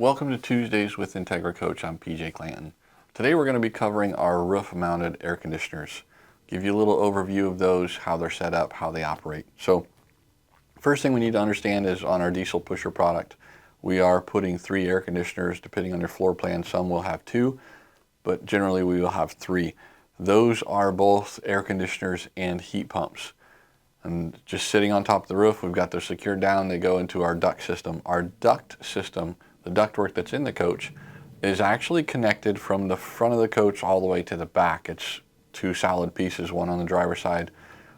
Welcome to Tuesdays with Entegra Coach. I'm PJ Clanton. Today we're going to be covering our roof-mounted air conditioners. Give you a little overview of those, how they're set up, how they operate. So first thing we need to understand is on our diesel pusher product, we are putting 3 air conditioners. Depending on your floor plan, some will have 2, but generally we will have 3. Those are both air conditioners and heat pumps. And just sitting on top of the roof, we've got those secured down. They go into our duct system. Our duct system, the ductwork that's in the coach, is actually connected from the front of the coach all the way to the back. It's 2 solid pieces, one on the driver's side,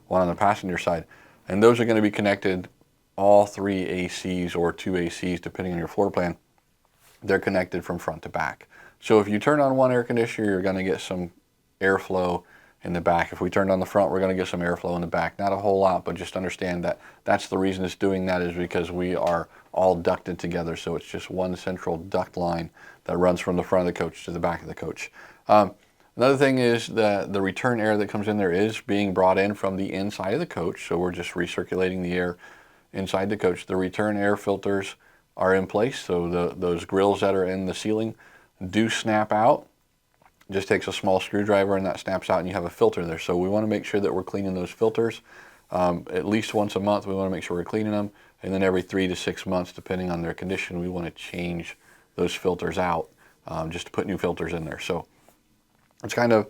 one on the passenger side. And those are going to be connected, all 3 ACs or 2 ACs, depending on your floor plan. They're connected from front to back. So if you turn on one air conditioner, you're going to get some airflow in the back. If we turned on the front, we're going to get some airflow in the back. Not a whole lot, but just understand that that's the reason it's doing that, is because we are all ducted together. So it's just one central duct line that runs from the front of the coach to the back of the coach. Another thing is the return air that comes in there is being brought in from the inside of the coach. So we're just recirculating the air inside the coach. The return air filters are in place. So those grills that are in the ceiling do snap out. Just takes a small screwdriver and that snaps out and you have a filter there. So we want to make sure that we're cleaning those filters at least once a month. We want to make sure we're cleaning them, and then every 3 to 6 months, depending on their condition, we want to change those filters out just to put new filters in there. So it's kind of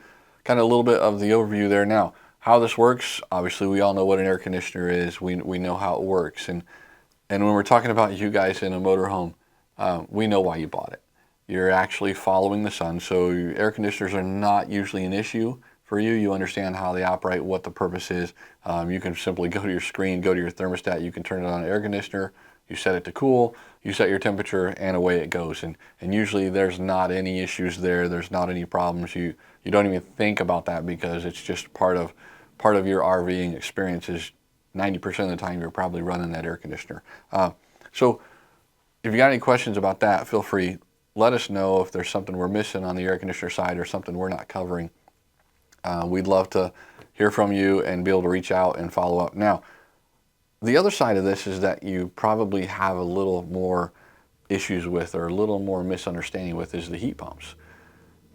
a little bit of the overview there. Now, how this works, obviously we all know what an air conditioner is. We know how it works, and when we're talking about you guys in a motorhome, we know why you bought it. You're actually following the sun, so your air conditioners are not usually an issue for you. You understand how they operate, what the purpose is. You can simply go to your screen, go to your thermostat, you can turn it on an air conditioner, you set it to cool, you set your temperature, and away it goes. And usually there's not any issues there, there's not any problems. You don't even think about that because it's just part of your RVing experiences. 90% of the time you're probably running that air conditioner. So if you got any questions about that, feel free. Let us know if there's something we're missing on the air conditioner side or something we're not covering. We'd love to hear from you and be able to reach out and follow up. Now, the other side of this is that you probably have a little more issues with, or a little more misunderstanding with, is the heat pumps.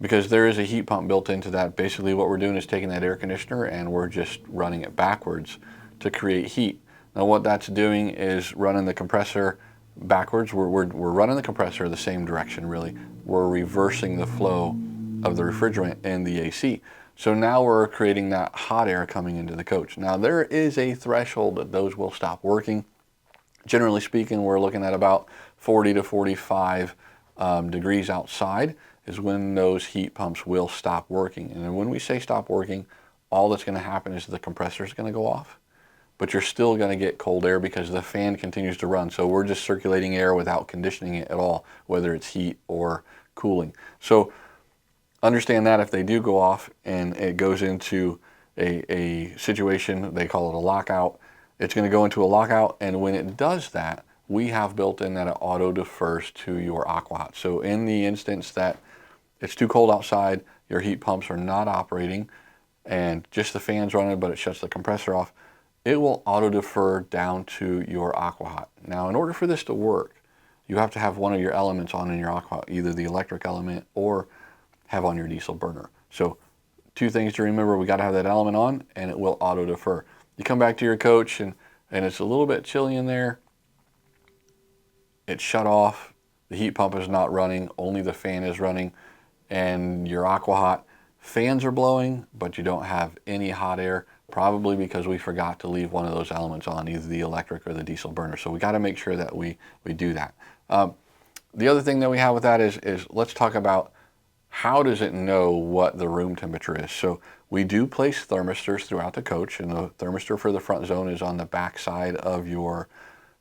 Because there is a heat pump built into that. Basically what we're doing is taking that air conditioner and we're just running it backwards to create heat. Now what that's doing is running the compressor backwards. We're running the compressor the same direction, really. We're reversing the flow of the refrigerant in the AC. So now we're creating that hot air coming into the coach. Now there is a threshold that those will stop working. Generally speaking, we're looking at about 40 to 45 degrees outside is when those heat pumps will stop working. And when we say stop working, all that's going to happen is the compressor is going to go off, but you're still going to get cold air because the fan continues to run. So we're just circulating air without conditioning it at all, whether it's heat or cooling. So understand that if they do go off and it goes into a situation, they call it a lockout, it's going to go into a lockout, and when it does that, we have built in that it auto defers to your aqua hot. So in the instance that it's too cold outside, your heat pumps are not operating, and just the fan's running, but it shuts the compressor off, it will auto defer down to your aqua hot. Now, in order for this to work, you have to have one of your elements on in your aqua hot, either the electric element or have on your diesel burner. So 2 things to remember: we got to have that element on, and it will auto defer. You come back to your coach and it's a little bit chilly in there. It's shut off. The heat pump is not running. Only the fan is running, and your aqua hot fans are blowing, but you don't have any hot air. Probably because we forgot to leave one of those elements on, either the electric or the diesel burner. So we got to make sure that we do that. The other thing that we have with that is let's talk about how does it know what the room temperature is. So we do place thermistors throughout the coach, and the thermistor for the front zone is on the back side of your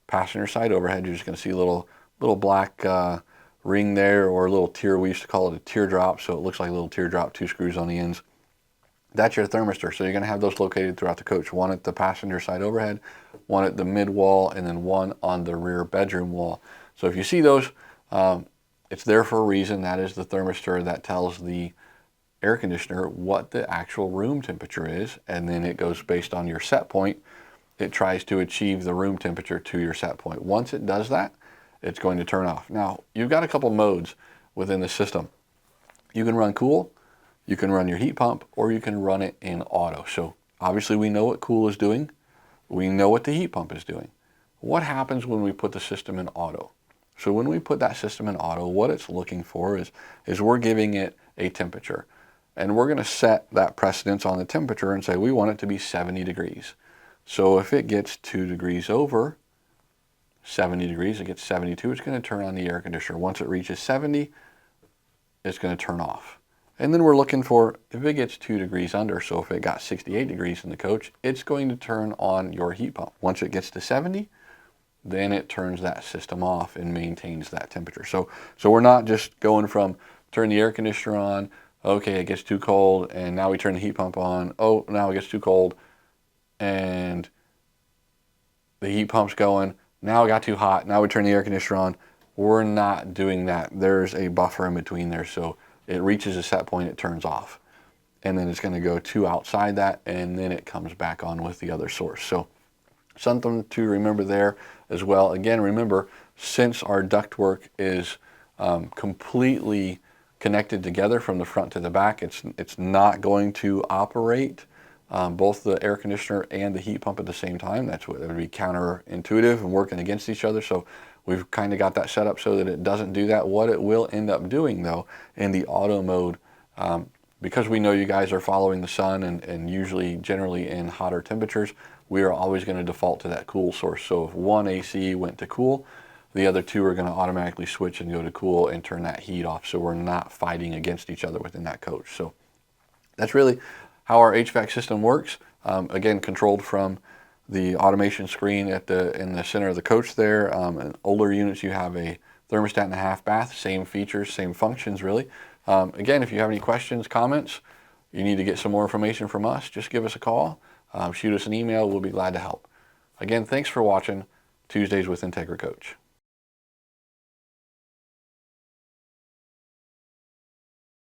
passenger side overhead. You're just going to see a little black ring there, or a little tear. We used to call it a teardrop, so it looks like a little teardrop, 2 screws on the ends. That's your thermistor. So you're going to have those located throughout the coach. One at the passenger side overhead, one at the mid wall, and then one on the rear bedroom wall. So if you see those, it's there for a reason. That is the thermistor that tells the air conditioner what the actual room temperature is, and then it goes based on your set point. It tries to achieve the room temperature to your set point. Once it does that, it's going to turn off. Now, you've got a couple modes within the system. You can run cool, you can run your heat pump, or you can run it in auto. So obviously we know what cool is doing. We know what the heat pump is doing. What happens when we put the system in auto? So when we put that system in auto, what it's looking for is we're giving it a temperature. And we're going to set that precedence on the temperature and say we want it to be 70 degrees. So if it gets 2 degrees over 70 degrees, it gets 72, it's going to turn on the air conditioner. Once it reaches 70, it's going to turn off. And then we're looking for if it gets 2 degrees under, so if it got 68 degrees in the coach, it's going to turn on your heat pump. Once it gets to 70, then it turns that system off and maintains that temperature. So we're not just going from turn the air conditioner on, okay, it gets too cold, and now we turn the heat pump on, oh, now it gets too cold, and the heat pump's going, now it got too hot, now we turn the air conditioner on. We're not doing that. There's a buffer in between there, so it reaches a set point, it turns off. And then it's going to go to outside that, and then it comes back on with the other source. So something to remember there as well. Again, remember, since our ductwork is completely connected together from the front to the back, it's not going to operate both the air conditioner and the heat pump at the same time. That would be counterintuitive and working against each other. So we've kind of got that set up so that it doesn't do that. What it will end up doing though in the auto mode, because we know you guys are following the sun and usually generally in hotter temperatures, we are always going to default to that cool source. So if one AC went to cool, the other two are going to automatically switch and go to cool and turn that heat off. So we're not fighting against each other within that coach. So that's really how our HVAC system works. Again, controlled from the automation screen in the center of the coach there. In older units, you have a thermostat and a half bath, same features, same functions really. Again, if you have any questions, comments, you need to get some more information from us, just give us a call, shoot us an email, we'll be glad to help. Again, thanks for watching Tuesdays with Entegra Coach.